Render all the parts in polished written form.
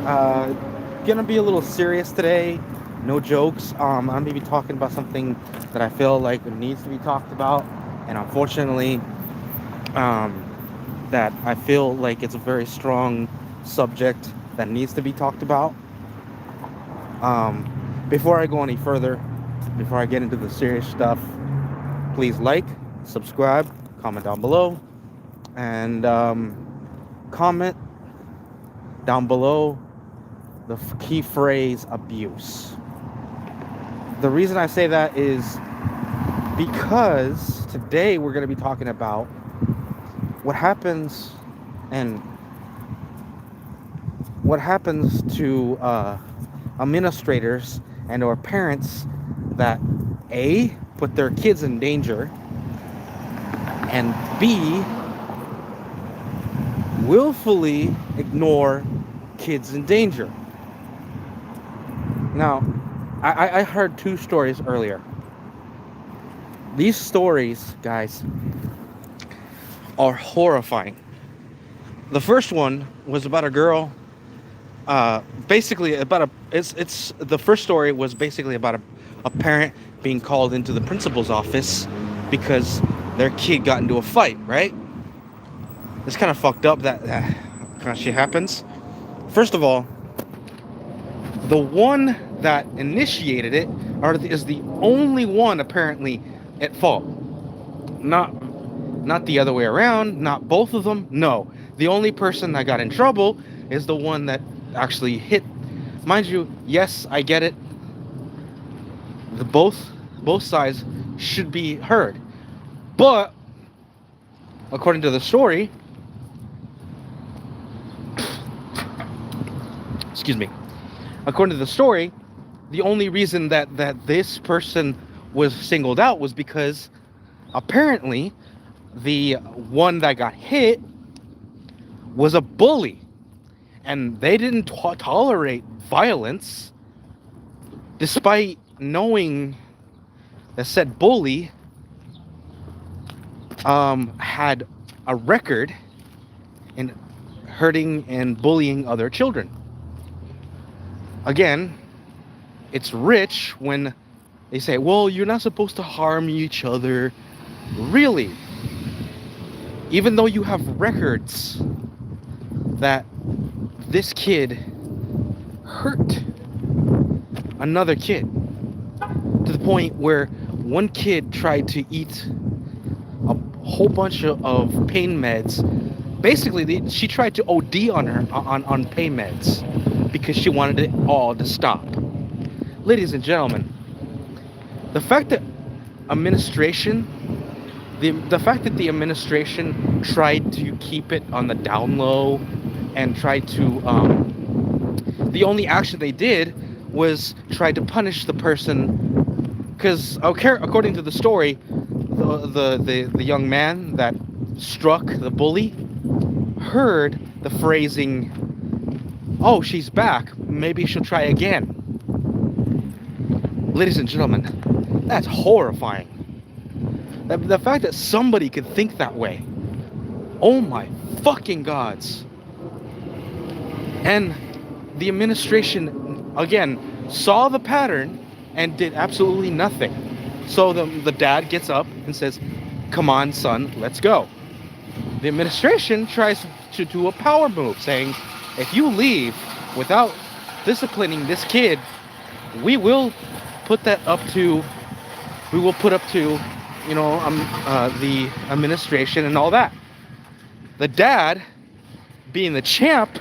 Gonna be a little serious today. No jokes. I'm gonna be talking about something that I feel like needs to be talked about, and unfortunately, um, that I feel like it's a very strong subject that needs to be talked about. Before I go any further, before I get into the serious stuff, please like, subscribe, comment down below, and comment down below the key phrase abuse. The reason I say that is because today we're going to be talking about what happens and what happens to administrators and or parents that A, put their kids in danger, and B, willfully ignore kids in danger. Now, I heard two stories earlier. These stories, guys, are horrifying. The first one was about a girl. Basically, about a. It's the first story was basically about a parent being called into the principal's office because their kid got into a fight. Right? It's kind of fucked up that kind of shit happens. First of all, the one that initiated it is the only one apparently at fault. Not the other way around, not both of them. No. The only person that got in trouble is the one that actually hit. Mind you, yes, I get it. The both sides should be heard. But according to the story, excuse me. According to the story, the only reason that this person was singled out was because apparently the one that got hit was a bully, and they didn't tolerate violence, despite knowing that said bully had a record in hurting and bullying other children. Again, it's rich when they say, well, you're not supposed to harm each other. Really? Even though you have records that this kid hurt another kid to the point where one kid tried to eat a whole bunch of pain meds. Basically, she tried to OD on pain meds because she wanted it all to stop. Ladies and gentlemen, the fact that administration the administration tried to keep it on the down low and tried to the only action they did was try to punish the person, because according to the story, the young man that struck the bully heard the phrasing, oh, she's back, maybe she'll try again. Ladies and gentlemen, that's horrifying. The fact that somebody could think that way. Oh my fucking gods. And the administration, again, saw the pattern and did absolutely nothing. So the dad gets up and says, come on, son, let's go. The administration tries to do a power move, saying, if you leave without disciplining this kid, we will put up to, the administration and all that. The dad, being the champ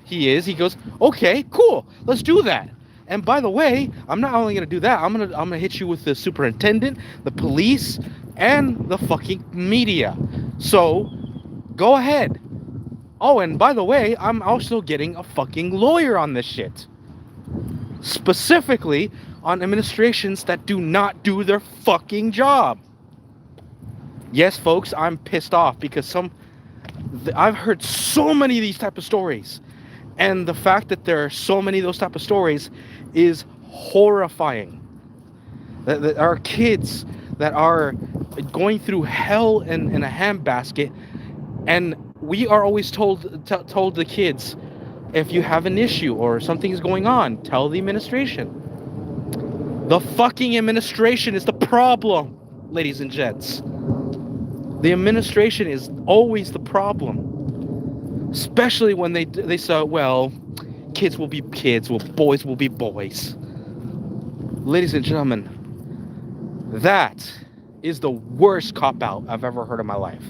he goes, okay, cool, let's do that. And by the way, I'm not only gonna do that, I'm gonna hit you with the superintendent, the police, and the fucking media. So go ahead. Oh, and by the way, I'm also getting a fucking lawyer on this shit. Specifically on administrations that do not do their fucking job. Yes, folks, I'm pissed off because I've heard so many of these type of stories. And the fact that there are so many of those type of stories is horrifying. That our kids that are going through hell in a handbasket, and we are always told the kids If you have an issue or something is going on, tell the administration. The fucking administration is the problem, ladies and gents. The administration is always the problem, especially when they say, well, kids will be kids, well, boys will be boys. Ladies and gentlemen, that is the worst cop-out I've ever heard in my life.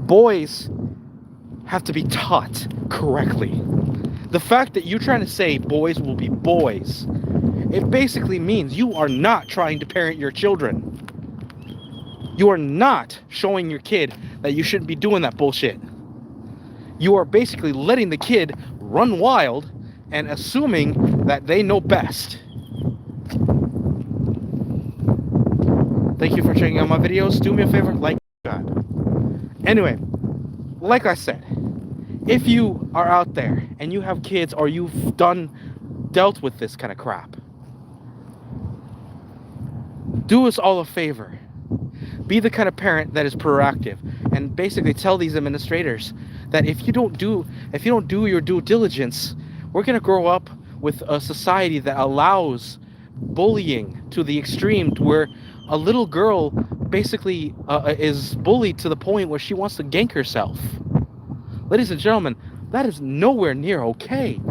Boys have to be taught correctly. The fact that you're trying to say boys will be boys, it basically means you are not trying to parent your children. You are not showing your kid that you shouldn't be doing that bullshit. You are basically letting the kid run wild and assuming that they know best. Thank you for checking out my videos. Do me a favor, like God. Anyway, like I said, if you are out there and you have kids or you've dealt with this kind of crap, do us all a favor. Be the kind of parent that is proactive and basically tell these administrators that if you don't do your due diligence, we're going to grow up with a society that allows bullying to the extreme, to where a little girl basically is bullied to the point where she wants to gank herself. Ladies and gentlemen, that is nowhere near okay.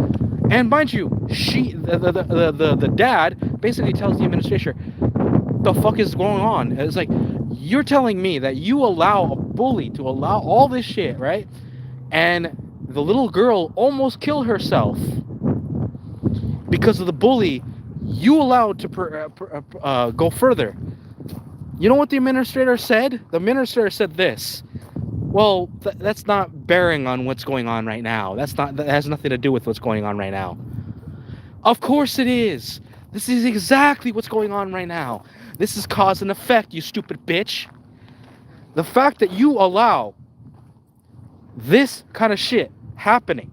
And mind you, the dad basically tells the administrator, the fuck is going on? It's like, you're telling me that you allow a bully to allow all this shit, right? And the little girl almost killed herself because of the bully you allowed to go further. You know what the administrator said? The administrator said this: well, that's not bearing on what's going on right now. That has nothing to do with what's going on right now. Of course it is. This is exactly what's going on right now. This is cause and effect, you stupid bitch. The fact that you allow this kind of shit happening,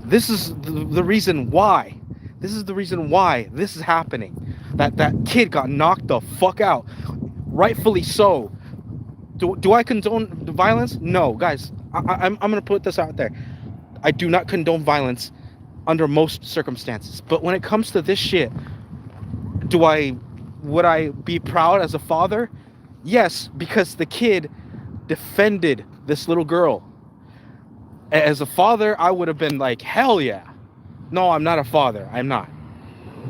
this is the reason why. This is the reason why this is happening. That kid got knocked the fuck out. Rightfully so. Do I condone the violence? No, guys. I'm gonna put this out there. I do not condone violence under most circumstances. But when it comes to this shit, would I be proud as a father? Yes, because the kid defended this little girl. As a father, I would have been like, hell yeah. No, I'm not a father. I'm not.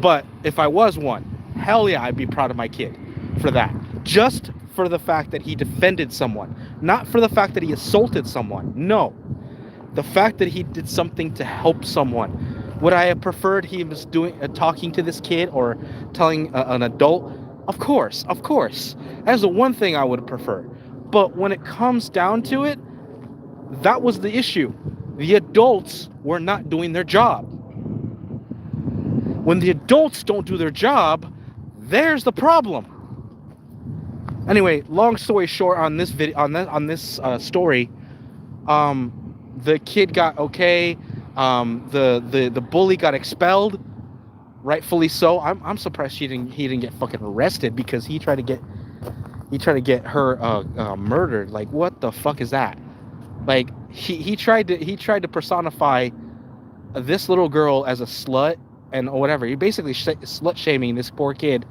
But if I was one, hell yeah, I'd be proud of my kid for that. Just for the fact that he defended someone. Not for the fact that he assaulted someone. No. The fact that he did something to help someone. Would I have preferred he was talking to this kid or telling an adult? Of course. That is the one thing I would prefer. But when it comes down to it, that was the issue. The adults were not doing their job. When the adults don't do their job, there's the problem. Anyway, long story short, on this video, on this story, the kid got okay. The bully got expelled, rightfully so. I'm surprised he didn't get fucking arrested, because he tried to get her murdered. Like, what the fuck is that? Like, he tried to personify this little girl as a slut and whatever. He basically slut shaming this poor kid,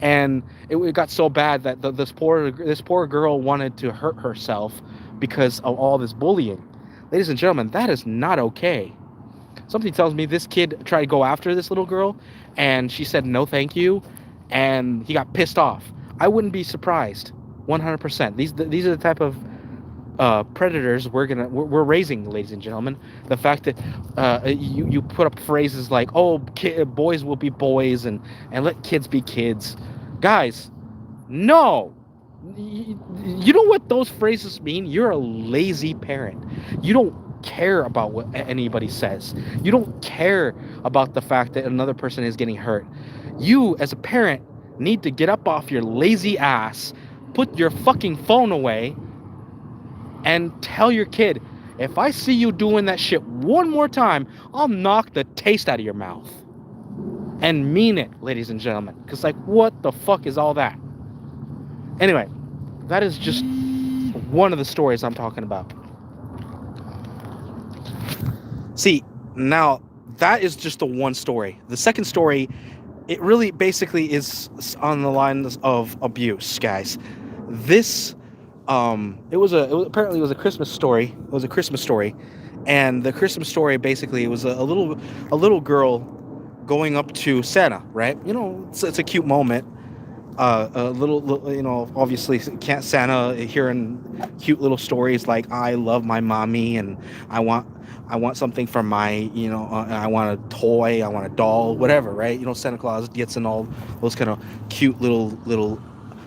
and it got so bad that this poor girl wanted to hurt herself because of all this bullying. Ladies and gentlemen, that is not okay. Something tells me this kid tried to go after this little girl, and she said no thank you, and he got pissed off. I wouldn't be surprised, 100%. These are the type of predators we're raising, ladies and gentlemen. The fact that you put up phrases like, oh, boys will be boys, and let kids be kids. Guys, no. You know what those phrases mean? You're a lazy parent. You don't care about what anybody says. You don't care about the fact that another person is getting hurt. You, as a parent, need to get up off your lazy ass, put your fucking phone away, and tell your kid, if I see you doing that shit one more time, I'll knock the taste out of your mouth. And mean it, ladies and gentlemen. Because, like, what the fuck is all that? Anyway, that is just one of the stories I'm talking about. See, now that is just the one story. The second story, it really basically is on the lines of abuse, guys. This, apparently it was a Christmas story. It was a Christmas story, and the Christmas story basically was a little girl going up to Santa, right? You know, it's a cute moment. A you know, obviously can't Santa hearing cute little stories like I love my mommy and I want I want something from my, you know, I want a toy, I want a doll, whatever, right? You know, Santa Claus gets in all those kind of cute little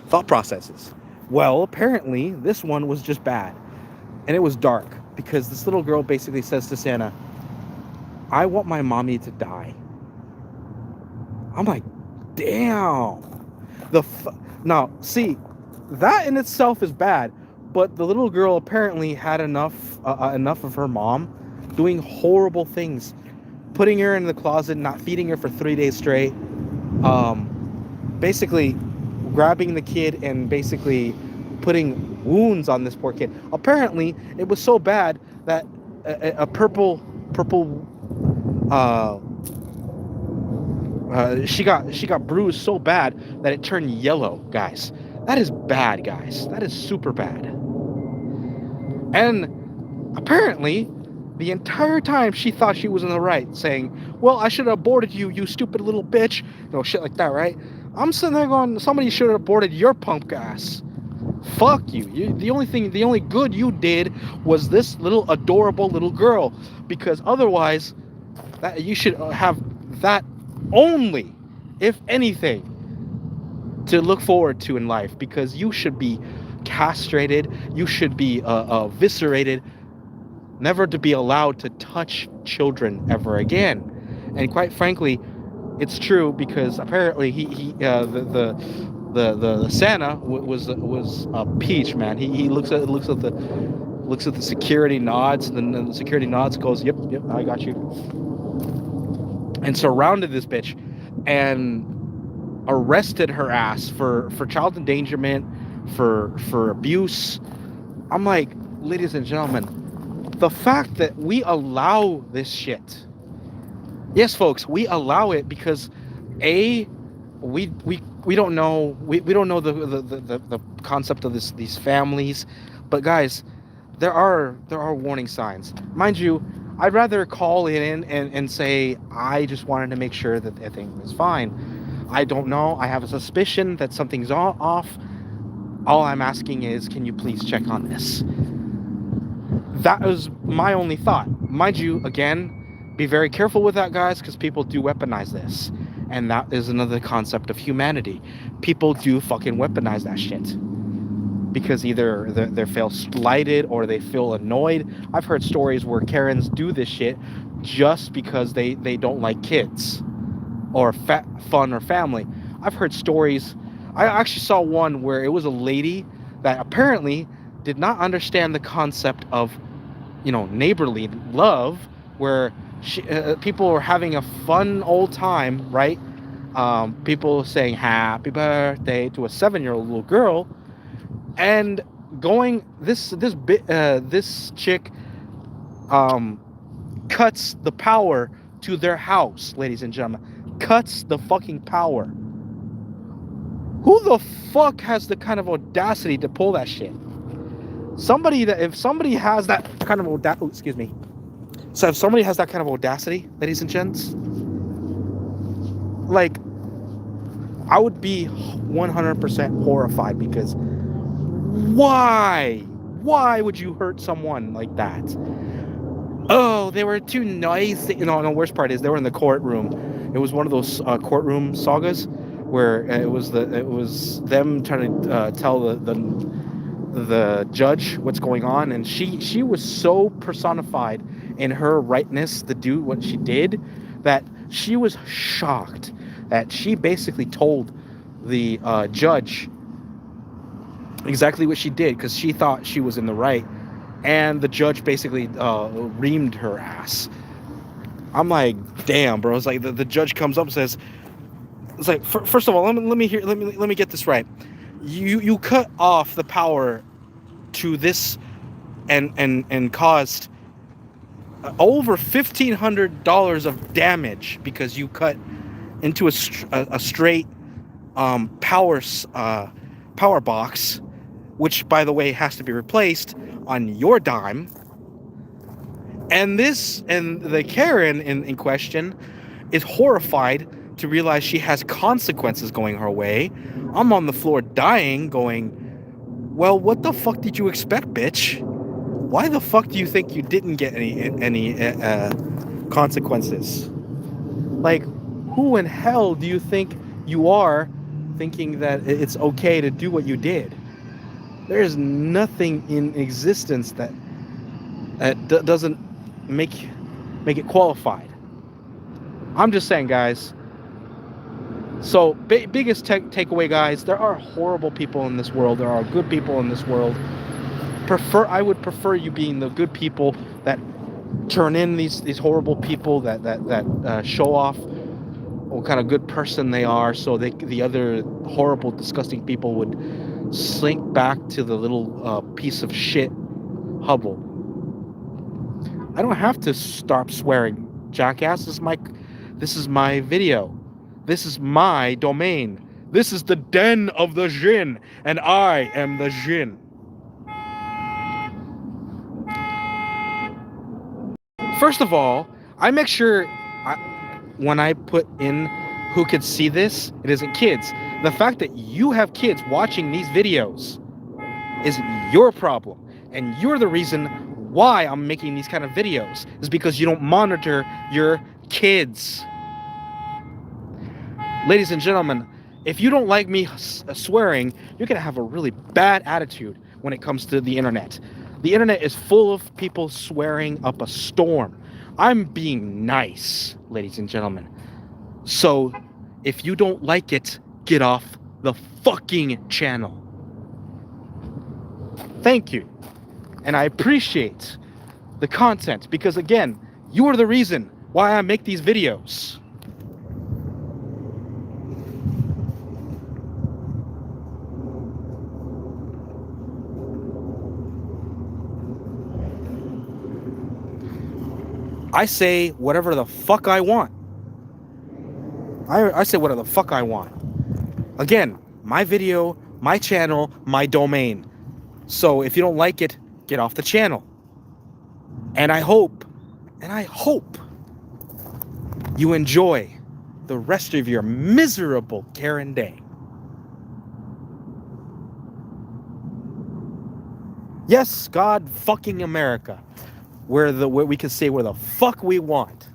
thought processes. Well, apparently this one was just bad, and it was dark because this little girl basically says to Santa, "I want my mommy to die." I'm like, damn. The now, see, that in itself is bad, but the little girl apparently had enough of her mom doing horrible things, putting her in the closet, not feeding her for 3 days straight, basically grabbing the kid and basically putting wounds on this poor kid. Apparently, it was so bad that a purple uh, she got bruised so bad that it turned yellow, guys. That is bad, guys. That is super bad. And apparently, the entire time she thought she was in the right, saying, "Well, I should have aborted you, you stupid little bitch," you know, shit like that, right? I'm sitting there going, "Somebody should have aborted your punk ass. Fuck you. The only good you did was this little adorable little girl, because otherwise, that you should have that only, if anything, to look forward to in life, because you should be castrated, you should be eviscerated, never to be allowed to touch children ever again." And quite frankly, it's true, because apparently he the Santa was a peach, man. He looks at the security nods, and then the security nods, goes, "Yep, I got you," and surrounded this bitch and arrested her ass for child endangerment, for abuse. I'm like, ladies and gentlemen, the fact that we allow this shit, yes, folks, we allow it because a we don't know, we don't know the concept of these families. But guys, there are warning signs, mind you. I'd rather call in and say I just wanted to make sure that everything is fine. I don't know, I have a suspicion that something's off. All I'm asking is, can you please check on this? That was my only thought. Mind you, again, be very careful with that, guys, because people do weaponize this. And that is another concept of humanity. People do fucking weaponize that shit, because either they feel slighted or they feel annoyed. I've heard stories where Karens do this shit just because they don't like kids or fun or family. I've heard stories. I actually saw one where it was a lady that apparently did not understand the concept of, you know, neighborly love, where people were having a fun old time, right? People saying happy birthday to a 7-year-old little girl, and going this chick cuts the power to their house, ladies and gentlemen. Cuts the fucking power. Who the fuck has the kind of audacity to pull that shit? If somebody has that kind of excuse me. So if somebody has that kind of audacity, ladies and gents, like, I would be 100% horrified, because why would you hurt someone like that? Oh, they were too noisy. No, the worst part is they were in the courtroom. It was one of those courtroom sagas where it was them trying to tell the judge what's going on, and she was so personified in her rightness to do what she did that she was shocked that she basically told the judge exactly what she did, because she thought she was in the right, and the judge basically reamed her ass. I'm like, damn, bro. It's like the judge comes up and says, it's like, first of all, let me get this right. You cut off the power to this and caused over $1,500 of damage because you cut into a straight power power box, which by the way has to be replaced on your dime. And the Karen in question is horrified to realize she has consequences going her way. I'm on the floor dying, going, well, what the fuck did you expect, bitch? Why the fuck do you think you didn't get any consequences? Like, who in hell do you think you are, thinking that it's okay to do what you did? There's nothing in existence that doesn't make it qualified. I'm just saying, guys. So biggest takeaway, guys, there are horrible people in this world. There are good people in this world. I would prefer you being the good people that turn in these horrible people that show off what kind of good person they are, so the other horrible, disgusting people would slink back to the little piece of shit hovel. I don't have to stop swearing, jackass. This is my video. This is my domain. This is the den of the Djinn, and I am the Djinn. First of all, I make sure when I put in who could see this, it isn't kids. The fact that you have kids watching these videos is your problem. And you're the reason why I'm making these kind of videos, is because you don't monitor your kids. Ladies and gentlemen, if you don't like me swearing, you're going to have a really bad attitude when it comes to the internet. The internet is full of people swearing up a storm. I'm being nice, ladies and gentlemen. So, if you don't like it, get off the fucking channel. Thank you. And I appreciate the content because, again, you are the reason why I make these videos. I say whatever the fuck I want. I say whatever the fuck I want. Again, my video, my channel, my domain. So if you don't like it, get off the channel. And I hope you enjoy the rest of your miserable Karen day. Yes, God fucking America. Where we can say where the fuck we want,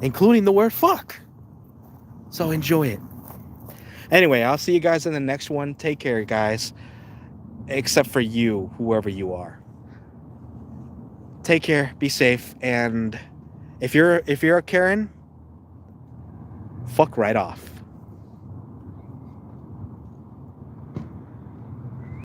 including the word fuck. So enjoy it. Anyway, I'll see you guys in the next one. Take care, guys. Except for you, whoever you are. Take care, be safe, and if you're a Karen, fuck right off.